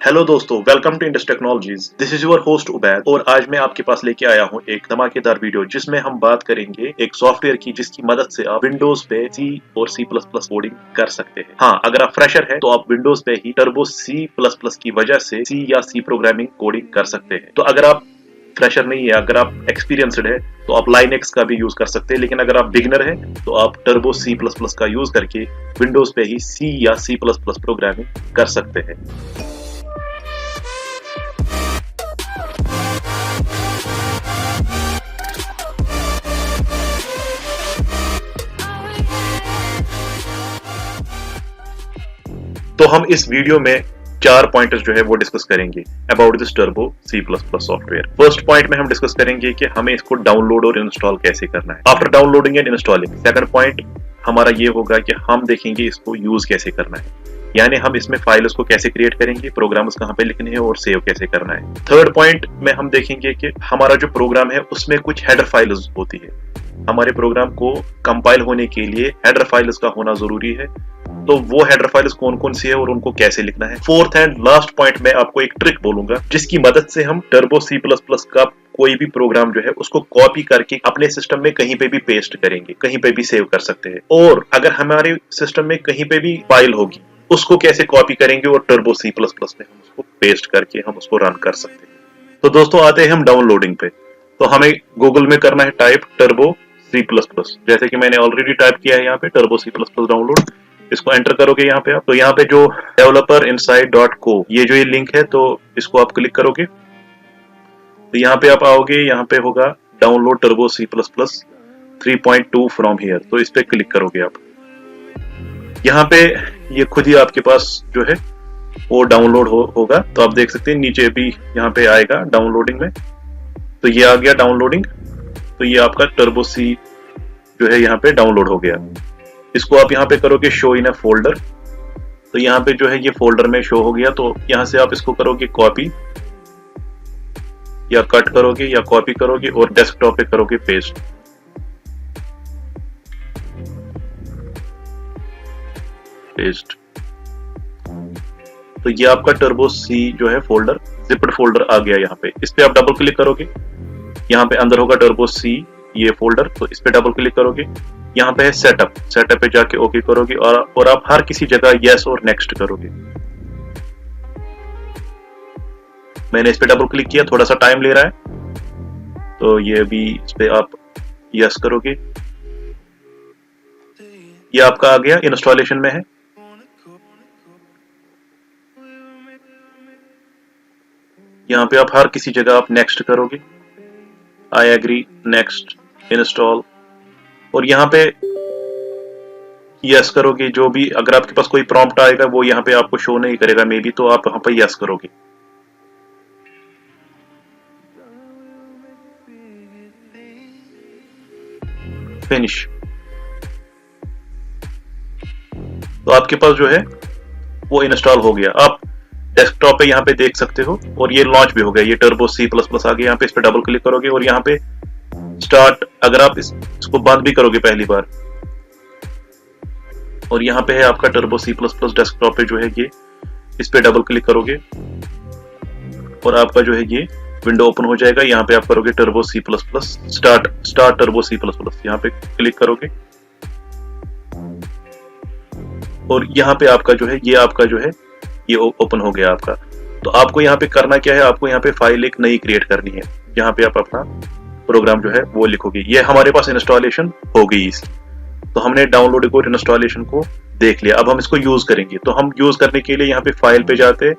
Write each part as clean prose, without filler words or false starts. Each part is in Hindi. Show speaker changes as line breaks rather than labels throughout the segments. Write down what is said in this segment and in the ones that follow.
हेलो दोस्तों, welcome to Indus Technologies. This is your host Ubaid और आज मैं आपके पास लेके आया हूँ एक धमाकेदार वीडियो जिसमें हम बात करेंगे एक सॉफ्टवेयर की जिसकी मदद से आप विंडोज पे सी और सी प्लस प्लस कोडिंग कर सकते हैं। हाँ, अगर आप फ्रेशर हैं तो आप विंडोज पे ही टर्बो सी प्लस प्लस की वजह से सी या सी प्रोग्रामिंग कोडिंग कर सकते हैं। तो अगर आप फ्रेशर नहीं है, अगर आप एक्सपीरियंसड है तो आप लाइनेक्स का भी यूज कर सकते हैं, लेकिन अगर आप बिगनर है तो आप टर्बो सी प्लस प्लस का यूज करके विंडोज पे ही सी या सी प्लस प्लस प्रोग्रामिंग कर सकते हैं। तो हम इस वीडियो में 4 पॉइंटर्स जो है वो डिस्कस करेंगे about this Turbo C plus plus software. First point में हम डिस्कस करेंगे कि हमें इसको डाउनलोड और इंस्टॉल कैसे करना है after downloading and installing. Second point हमारा ये होगा कि हम देखेंगे इसको यूज कैसे करना है, यानी हम इसमें फाइल्स को कैसे क्रिएट करेंगे, प्रोग्राम्स कहाँ पे लिखने हैं और सेव कैसे करना है। थर्ड पॉइंट में हम देखेंगे कि हमारा जो प्रोग्राम है उसमें कुछ हेडर फाइल्स होती है। हमारे प्रोग्राम को कंपाइल होने के लिए हेडर फाइल्स का होना जरूरी है, तो वो हेडर फाइल्स कौन कौन सी है और उनको कैसे लिखना है। फोर्थ एंड लास्ट पॉइंट में आपको एक ट्रिक बोलूंगा जिसकी मदद से हम टर्बो सी प्लस प्लस का कोई भी प्रोग्राम जो है उसको कॉपी करके अपने सिस्टम में कहीं पे भी पेस्ट करेंगे, कहीं पे भी सेव कर सकते हैं। और अगर हमारे सिस्टम में कहीं पे भी फाइल होगी उसको कैसे कॉपी करेंगे और टर्बो सी प्लस प्लस में हम उसको पेस्ट करके हम उसको रन कर सकते हैं। तो दोस्तों आते हैं हम डाउनलोडिंग पे। तो हमें गूगल में करना है type Turbo C plus plus, जैसे कि मैंने ऑलरेडी टाइप किया है यहाँ पे Turbo C plus plus download. इसको एंटर करोगे यहाँ पे आप, तो यहाँ पे जो developerinside.co ये जो ये लिंक है तो इसको आप क्लिक करोगे तो यहाँ पे आप आओगे, यहाँ पे होगा download Turbo C plus plus 3.2 from here, तो इस पे क्लिक करोगे आप। यहाँ पे ये खुद ही आपके पास जो है वो डाउनलोड होगा। तो आप देख सकते हैं नीचे भी यहाँ पे आएगा डाउनलोडिंग में, तो ये आ गया डाउनलोडिंग। तो ये आपका टर्बो सी जो है यहाँ पे डाउनलोड हो गया। इसको आप यहाँ पे करोगे शो इन अ फोल्डर, तो यहाँ पे जो है ये फोल्डर में शो हो गया। तो यहाँ से आप इसको करोगे कॉपी या कट करोगे या कॉपी करोगे और डेस्कटॉप पे करोगे पेस्ट। तो ये आपका टर्बो सी जो है फोल्डर जिप्ड फोल्डर आ गया। यहाँ पे इस पे आप डबल क्लिक करोगे, यहाँ पे अंदर होगा टर्बो सी ये फोल्डर, तो इस पे डबल क्लिक करोगे। यहाँ पे है सेटअप पे जाके ओके करोगे और आप हर किसी जगह यस और नेक्स्ट करोगे। मैंने इस पे डबल क्लिक किया, थोड़ा सा टाइम ले रहा है, तो ये भी इस पे आप यस करोगे। ये आपका आ गया, इंस्टॉलेशन में है। यहाँ पे आप हर किसी जगह आप नेक्स्ट करोगे, आई एग्री, नेक्स्ट, इंस्टॉल, और यहाँ पे यस करोगे। जो भी अगर आपके पास कोई प्रॉम्प्ट आएगा वो यहाँ पे आपको शो नहीं करेगा मे बी, तो आप यहाँ पे यस करोगे। फिनिश। तो आपके पास जो है वो इंस्टॉल हो गया। आप डेस्कटॉप पे यहाँ पे देख सकते हो और ये लॉन्च भी हो गया। ये टर्बो सी प्लस प्लस आ गया। यहाँ पे इस पे डबल क्लिक करोगे और यहाँ पे स्टार्ट, अगर आप इसको बंद भी करोगे पहली बार, और यहाँ पे है आपका Turbo C plus plus desktop पे जो है ये, इस पे डबल क्लिक करोगे और आपका जो है ये विंडो ओपन हो जाएगा। यहाँ पे आप करोगे Turbo C plus plus start Turbo C plus plus, यहाँ पे क्लिक करोगे और यहाँ पे आपका जो है ये आपका जो है ये ओपन हो गया आपका। तो आपको यहाँ पे करना क्या है, आपको यहाँ पे फाइल एक नई क्रिएट करनी है। यहाँ पे आप अपना प्रोग्राम जो है वो लिखोगे। ये हमारे पास इंस्टॉलेशन हो गई इसकी, तो हमने डाउनलोड और इंस्टॉलेशन को देख लिया। अब हम इसको यूज करेंगे, तो हम यूज करने के लिए यहाँ पे फाइल पे जाते,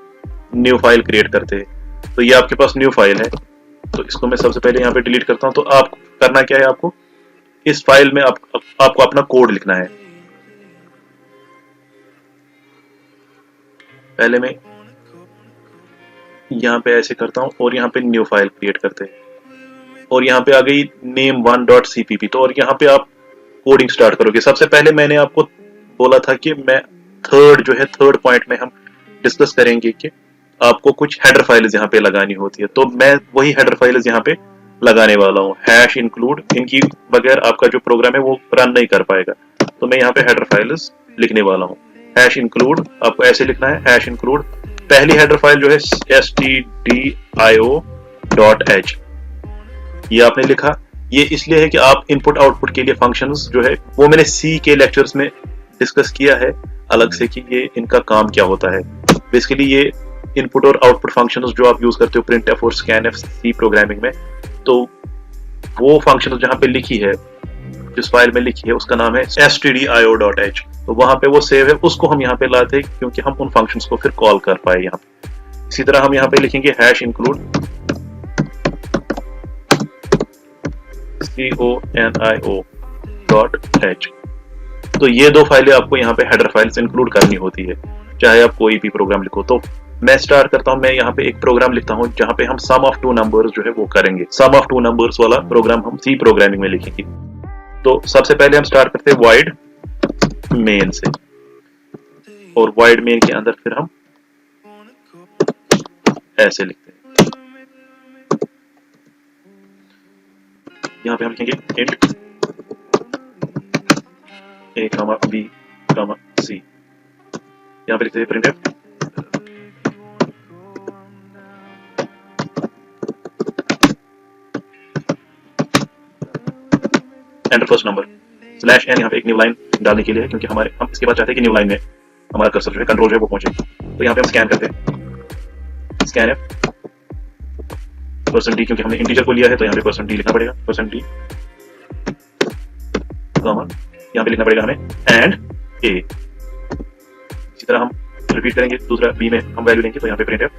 न्यू फाइल क्रिएट करते हैं। तो ये आपके पास न्यू फाइल है, तो इसको मैं सबसे पहले यहाँ पे डिलीट करता हूँ। तो आप करना क्या है, आपको इस फाइल में आपको अपना कोड लिखना है। पहले मैं यहाँ पे ऐसे करता हूँ और यहाँ पे न्यू फाइल क्रिएट करते हैं और यहाँ पे आ गई name1.cpp। तो और यहाँ पे आप कोडिंग स्टार्ट करोगे। सबसे पहले मैंने आपको बोला था कि मैं थर्ड पॉइंट में हम डिस्कस करेंगे कि आपको कुछ हेडर फाइल्स यहाँ पे लगानी होती है, तो मैं वही हेडर फाइल्स यहाँ पे लगाने वाला हूँ। हैश इंक्लूड, इनकी बगैर आपका जो प्रोग्राम है वो रन नहीं कर पाएगा, तो मैं यहाँ पे हेडर फाइल्स लिखने वाला हूँ। हैश इंक्लूड आपको ऐसे लिखना है, हैश इंक्लूड पहली हेडर फाइल जो है stdio.h, ये आपने लिखा। ये इसलिए है कि आप इनपुट आउटपुट के लिए फंक्शंस जो है वो मैंने सी के लेक्चर्स में डिस्कस किया है अलग से कि ये इनका काम क्या होता है। बेसिकली ये इनपुट और आउटपुट फंक्शंस जो आप यूज करते हो printf और scanf सी प्रोग्रामिंग में, तो वो फंक्शन जहां पे लिखी है, जिस फाइल में लिखी है उसका नाम है stdio.h। तो वहां पे वो सेव है, उसको हम यहाँ पे लाते हैं क्योंकि हम उन फंक्शंस को फिर कॉल कर पाए यहाँ पे। इसी तरह हम यहाँ पे लिखेंगे #include conio.h। तो ये दो फाइलें आपको यहाँ पे हेडर फाइल्स इंक्लूड करनी होती है चाहे आप कोई भी प्रोग्राम लिखो। तो मैं स्टार्ट करता हूँ, मैं यहाँ पे एक प्रोग्राम लिखता हूँ जहाँ पे हम सम ऑफ टू नंबर्स जो है वो करेंगे। सम ऑफ टू नंबर्स वाला प्रोग्राम हम सी प्रोग्रामिंग में लिखेंगे। तो सबसे पहले हम स्टार्ट करते हैं void main से, और void main के अंदर फिर हम ऐसे लिखते हैं। यहाँ पे हम लिखेंगे int a, b, c। यहाँ पे लिखते हैं printf enter first number /n। यहाँ पे एक न्यू लाइन डालने के लिए है क्योंकि हम इसके बाद चाहते हैं कि न्यू लाइन में हमारा कर्सर जो है कंट्रोल जो है वो पहुंचे। तो यहाँ पे हम स्कैन करते हैं scanf %d, क्योंकि हमने इंटीजर को लिया है तो यहाँ पे %d लिखना पड़ेगा, %d, यहाँ पे लिखना पड़ेगा हमें एंड a। इसी तरह हम रिपीट करेंगे, दूसरा b में हम वैल्यू लेंगे तो यहाँ पे printf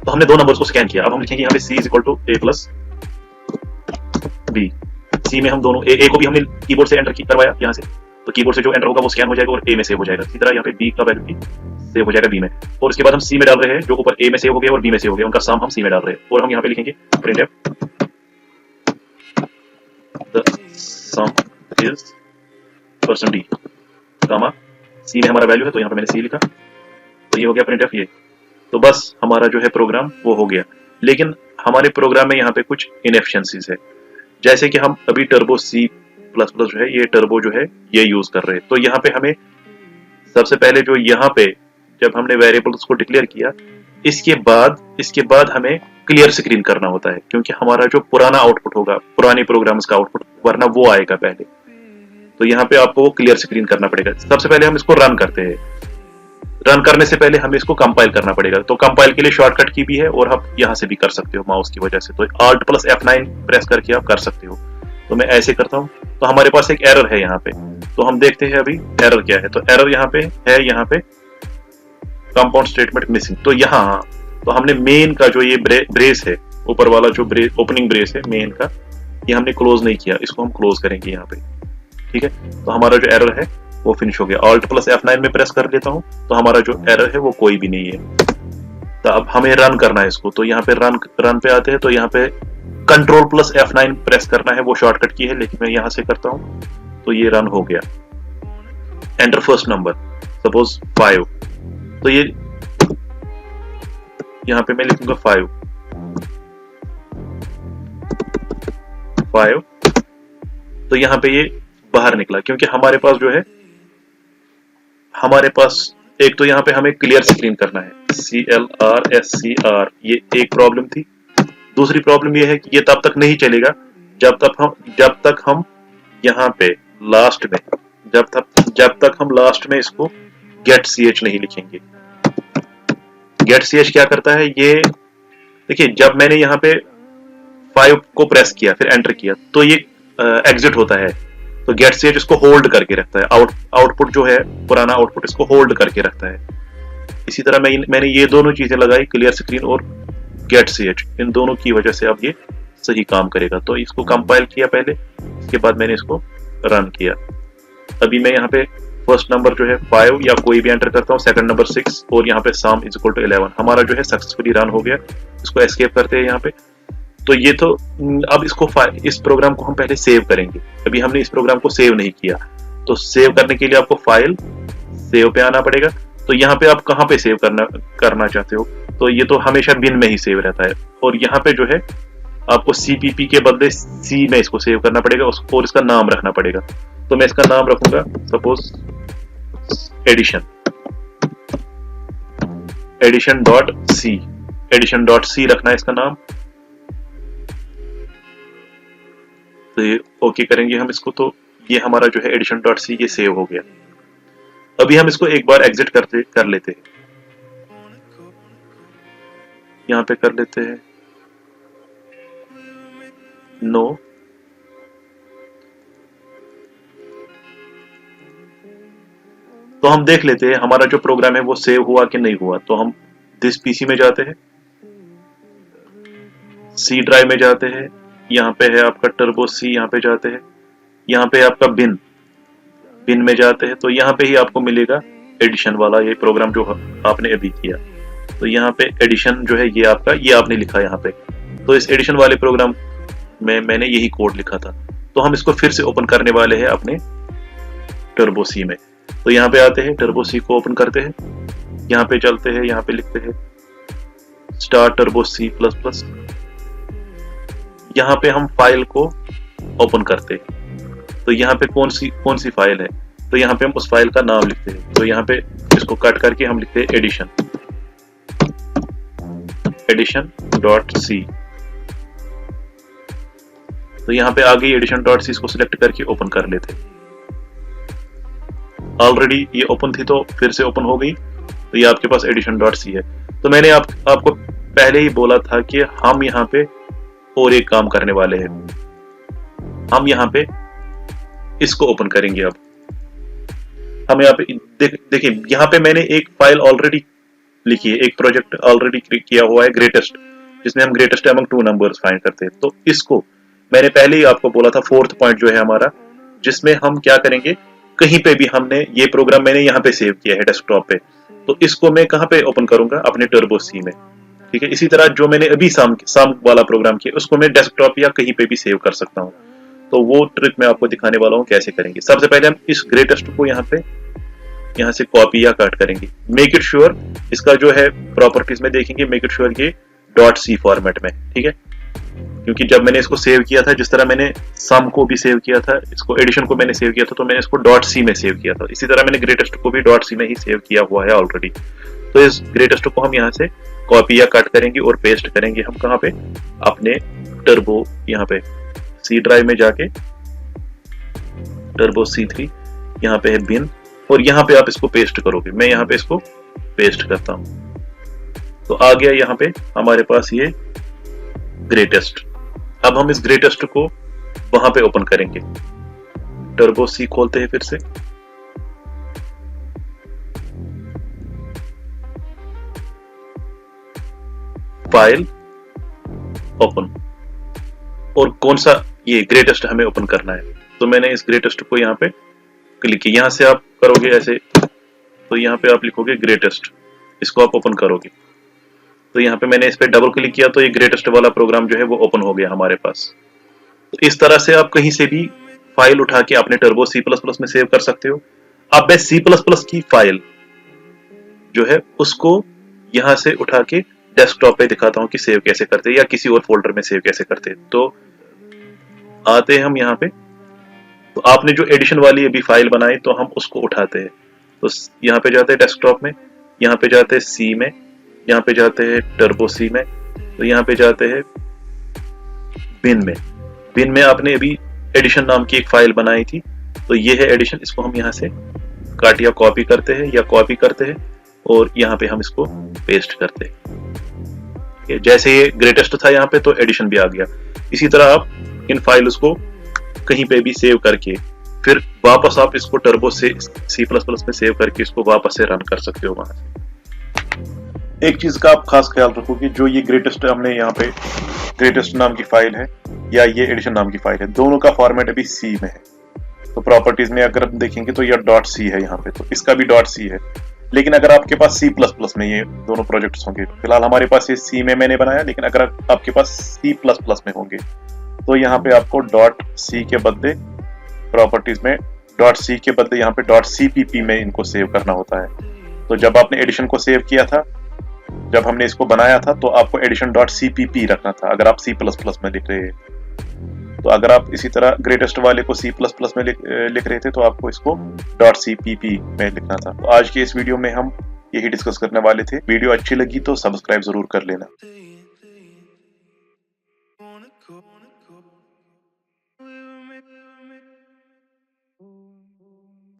तो हमने दो नंबर्स को स्कैन किया। अब हम लिखेंगे यहाँ पे c = a + b। c में हम दोनों a को भी हमने कीबोर्ड से एंटर करवाया यहाँ से, तो कीबोर्ड से जो एंटर होगा वो स्कैन हो जाएगा और a में सेव हो जाएगा। इसी तरह यहाँ पे b का वैल्यू भी सेव हो जाएगा b में, और उसके बाद हम c में डाल रहे हैं, जो ऊपर a में सेव हो गया और b में सेव हो गया, उनका सम हम c में डाल रहे हैं। और हम यहाँ पे लिखेंगे printf the sum is %d, c में हमारा वैल्यू है तो यहाँ पे मैंने c लिखा, तो ये हो गया printf ये। तो बस हमारा जो है प्रोग्राम वो हो गया। लेकिन हमारे प्रोग्राम में यहाँ पे कुछ इनएफिशिएंसीज है, जैसे कि हम अभी टर्बो C++ जो है ये टर्बो जो है ये यूज कर रहे हैं। तो यहाँ पे हमें सबसे पहले जो यहाँ पे जब हमने वेरिएबल्स को डिक्लेयर किया, इसके बाद हमें क्लियर स्क्रीन करना होता है, क्योंकि हमारा जो पुराना आउटपुट होगा, पुराने प्रोग्राम्स का आउटपुट, वरना वो आएगा पहले। तो यहाँ पे आपको वो क्लियर स्क्रीन करना पड़ेगा। सबसे पहले हम इसको रन करते हैं। रन करने से पहले हमें इसको कंपाइल करना पड़ेगा। तो कंपाइल के लिए शॉर्टकट की भी है और आप यहाँ से भी कर सकते हो माउस की वजह से, तो Alt + F9 प्रेस करके आप कर सकते हो। तो मैं ऐसे करता हूँ। तो हमारे पास एक एरर है यहाँ पे, तो हम देखते हैं अभी एरर क्या है। तो एरर यहाँ पे है, यहाँ पे कंपाउंड स्टेटमेंट मिसिंग। तो यहाँ तो हमने मेन का जो ये ब्रेस है, ऊपर वाला जो ओपनिंग ब्रेस है मेन का, ये हमने क्लोज नहीं किया, इसको हम क्लोज करेंगे यहाँ पे। ठीक है, तो हमारा जो एरर है वो फिनिश हो गया। Alt + F9 में प्रेस कर लेता हूँ तो हमारा जो एरर है वो कोई भी नहीं है। तो अब हमें रन करना है इसको, तो यहाँ पे रन पे आते हैं। तो यहाँ पे Ctrl + F9 प्रेस करना है, वो शॉर्टकट की है, लेकिन मैं यहाँ से करता हूँ तो ये रन हो गया। एंटर फर्स्ट नंबर, सपोज 5, तो ये यहाँ पे मैं लिखूंगा 5। तो यहाँ पे ये बाहर निकला, क्योंकि हमारे पास जो है, हमारे पास एक तो यहाँ पे हमें क्लियर स्क्रीन करना है, CLR ये एक प्रॉब्लम थी। दूसरी प्रॉब्लम ये है कि ये तब तक नहीं चलेगा जब तक हम यहाँ पे लास्ट में जब तक हम लास्ट में इसको getch नहीं लिखेंगे। getch क्या करता है, ये देखिए, जब मैंने यहाँ पे 5 को प्रेस किया फिर एंटर किया तो ये एग्जिट होता है। तो getch इसको होल्ड करके रखता है, आउटपुट जो है पुराना आउटपुट इसको होल्ड करके रखता है। इसी तरह मैंने ये दोनों चीजें लगाई, क्लियर स्क्रीन और getch, इन दोनों की वजह से अब ये सही काम करेगा। तो इसको कंपाइल किया पहले, इसके बाद मैंने इसको रन किया। अभी मैं यहाँ पे फर्स्ट नंबर जो है 5 या कोई भी एंटर करता हूँ, सेकंड नंबर 6 और यहाँ पे sum = 11। हमारा जो है सक्सेसफुली रन हो गया। इसको एस्केप करते हैं यहाँ पे। तो ये तो अब इस प्रोग्राम को हम पहले सेव करेंगे। अभी हमने इस प्रोग्राम को सेव नहीं किया, तो सेव करने के लिए आपको फाइल सेव पे आना पड़ेगा। तो यहाँ पे आप कहाँ पे सेव करना चाहते हो, तो ये तो हमेशा बिन में ही सेव रहता है, और यहाँ पे जो है आपको CPP के बदले C में इसको सेव करना पड़ेगा और इसका नाम रखना पड़ेगा। तो मैं इसका नाम रखूंगा सपोज एडिशन डॉट सी रखना है इसका नाम। तो ये ओके करेंगे हम इसको, तो ये हमारा जो है एडिशन डॉट सी ये सेव हो गया। अभी हम इसको एक बार एग्जिट कर लेते हैं, यहां पे कर लेते हैं नो। तो हम देख लेते हैं हमारा जो प्रोग्राम है वो सेव हुआ कि नहीं हुआ। तो हम दिस पीसी में जाते हैं, सी ड्राइव में जाते हैं, यहाँ पे है आपका टर्बो सी, यहाँ पे जाते हैं, यहाँ पे आपका बिन में जाते हैं। तो यहाँ पे ही आपको मिलेगा एडिशन वाला ये प्रोग्राम जो आपने अभी किया। तो यहाँ पे एडिशन जो है ये आपका, ये आपने लिखा यहाँ पे। तो इस एडिशन वाले प्रोग्राम में मैंने यही कोड लिखा था। तो हम इसको फिर से ओपन करने वाले हैं अपने टर्बो सी में। तो यहाँ पे आते हैं, टर्बो सी को ओपन करते हैं, यहाँ पे चलते हैं, यहाँ पे लिखते हैं start Turbo C plus plus. यहाँ पे हम फाइल को ओपन करते हैं। तो यहाँ पे कौन सी फाइल है, तो यहाँ पे हम उस फाइल का नाम लिखते हैं। तो यहाँ पे इसको कट करके हम लिखते हैं एडिशन डॉट सी। तो यहाँ पे आ गई एडिशन डॉट सी, इसको सिलेक्ट करके ओपन कर लेते हैं। ऑलरेडी ये ओपन थी तो फिर से ओपन हो गई। तो ये आपके पास एडिशन डॉट सी है। तो मैंने आपको पहले ही बोला था कि हम यहाँ पे और एक काम करने वाले हैं। हम यहाँ पे इसको ओपन करेंगे। अब हम यहाँ पे देखिए, यहाँ पे मैंने एक फाइल ऑलरेडी लिखी है, एक प्रोजेक्ट ऑलरेडी किया हुआ है ग्रेटेस्ट, जिसमें हम greatest among two numbers find करते हैं। तो इसको मैंने पहले ही आपको बोला था, फोर्थ पॉइंट जो है हमारा, जिसमें हम क्या करेंगे, कहीं पे भी हमने ये प्रोग्राम मैंने यहाँ पे सेव किया है डेस्कटॉप पे, तो इसको मैं कहाँ पे ओपन करूंगा, अपने टर्बो सी में। ठीक है, इसी तरह जो मैंने अभी साम वाला प्रोग्राम किया उसको मैं डेस्कटॉप या कहीं पे भी सेव कर सकता हूँ। तो वो ट्रिक मैं आपको दिखाने वाला हूँ कैसे करेंगे। सबसे पहले हम इस ग्रेटेस्ट को यहाँ से कॉपी या कट करेंगे। मेक इट श्योर इसका जो है प्रॉपर्टीज में देखेंगे, मेक इट श्योर ये .c फॉर्मेट में, ठीक है। क्योंकि जब मैंने इसको सेव किया था, जिस तरह मैंने सम को भी सेव किया था, इसको एडिशन को मैंने सेव किया था, तो मैंने इसको .c में सेव किया था। इसी तरह मैंने ग्रेटेस्ट को भी .c में ही सेव किया हुआ है ऑलरेडी। तो इस ग्रेटेस्ट को हम यहाँ से कॉपी या कट करेंगे और पेस्ट करेंगे हम कहाँ पे, अपने टर्बो, यहाँ पे सी ड्राइव में जाके टर्बो C3, यहाँ पे है बिन, और यहाँ पे आप इसको पेस्ट करोगे। मैं यहाँ पे इसको पेस्ट करता हूं, तो आ गया यहाँ पे हमारे पास ये ग्रेटेस्ट। अब हम इस ग्रेटेस्ट को वहां पे ओपन करेंगे। टर्बो सी खोलते हैं फिर से, फाइल ओपन, और कौन सा ये ग्रेटेस्ट हमें ओपन करना है। तो मैंने इस ग्रेटेस्ट को यहाँ पे क्लिक किया। यहाँ से आप करोगे ऐसे, तो यहाँ पे आप लिखोगे ग्रेटेस्ट, इसको आप ओपन करोगे। तो यहाँ पे मैंने इस पे डबल क्लिक किया, तो ये ग्रेटेस्ट वाला प्रोग्राम जो है वो ओपन हो गया हमारे पास। तो इस तरह से आप कहीं से भी फाइल उठा के अपने टर्बो C++ में सेव कर सकते हो। अब मैं C++ की फाइल जो है उसको यहाँ से उठा के डेस्कटॉप पे दिखाता हूँ कि सेव कैसे करते हैं, या किसी और फोल्डर में सेव कैसे करते हैं। तो आते हैं हम यहाँ पे, तो आपने जो एडिशन वाली अभी फाइल बनाई, तो हम उसको उठाते हैं। तो यहाँ पे जाते हैं डेस्कटॉप में, यहाँ पे जाते हैं सी में, यहाँ पे जाते हैं टर्बो सी में, तो यहाँ पे जाते हैं बिन में आपने अभी एडिशन नाम की एक फाइल बनाई थी, तो ये है एडिशन। इसको हम यहाँ से काट या कॉपी करते हैं और यहाँ पे हम इसको पेस्ट करते हैं। जैसे ये ग्रेटेस्ट था यहाँ पे, तो एडिशन भी आ गया। इसी तरह आप इन फाइल्स को कहीं पे भी सेव करके फिर वापस आप इसको टर्बो से C++ में सेव करके इसको वापस से रन कर सकते हो वहां से। एक चीज का आप खास ख्याल रखो कि जो ये ग्रेटेस्ट हमने यहाँ पे ग्रेटेस्ट नाम की फाइल है या ये एडिशन नाम की फाइल है, दोनों का फॉर्मेट अभी C में है। तो प्रॉपर्टीज में अगर हम देखेंगे तो ये .c है यहाँ पे, तो इसका भी .c है। लेकिन अगर आपके पास C++ में ये दोनों प्रोजेक्ट्स होंगे, फिलहाल हमारे पास ये C में मैंने बनाया, लेकिन अगर आपके पास C++ में होंगे तो यहाँ पे आपको .c के बदले प्रॉपर्टीज में डॉट सी के बदले यहाँ पे डॉट सीपीपी में इनको सेव करना होता है। तो जब आपने एडिशन को सेव किया था, जब हमने इसको बनाया था, तो आपको एडिशन डॉट सीपीपी रखना था अगर आप सी प्लस प्लस में लिख रहे हैं। तो अगर आप इसी तरह ग्रेटेस्ट वाले को सी प्लस प्लस में लिख रहे थे तो आपको इसको डॉट सीपीपी में लिखना था। तो आज के इस वीडियो में हम यही डिस्कस करने वाले थे। वीडियो अच्छी लगी तो सब्सक्राइब जरूर कर लेना।